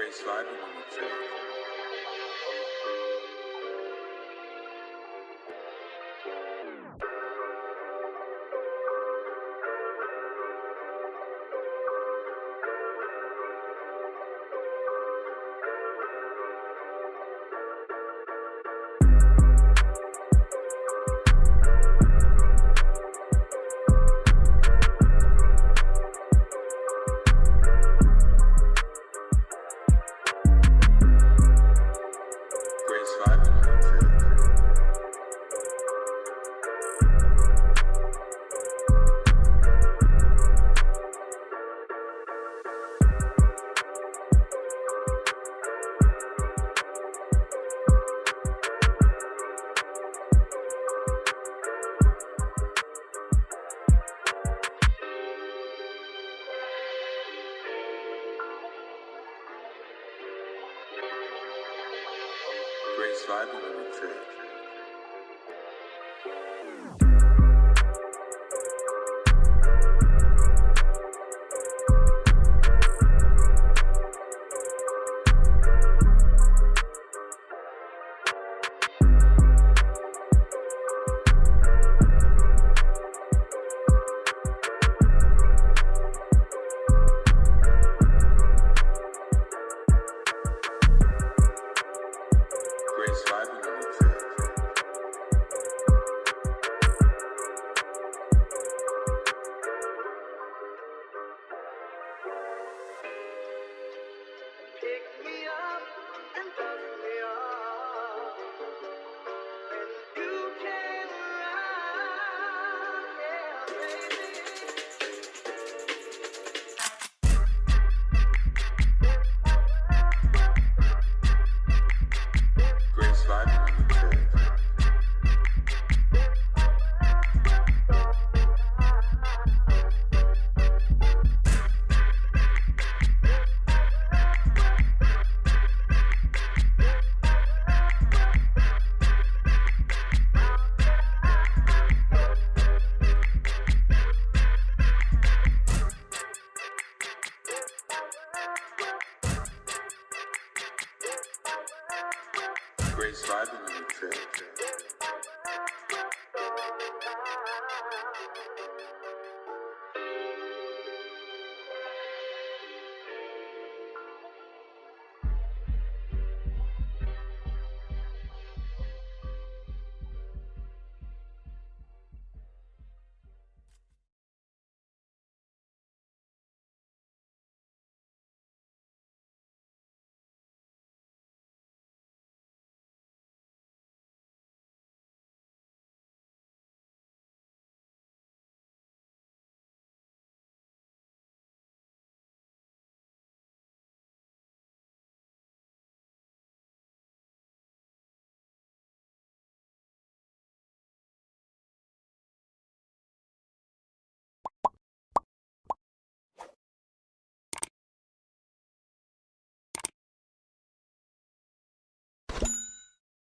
Grace vibing on the track. Grace vibing on the track. Grace vibing on the track. Pick me up and dust me off, and you can ride, yeah, baby. Grace vibing on the track. Grace vibing on the track.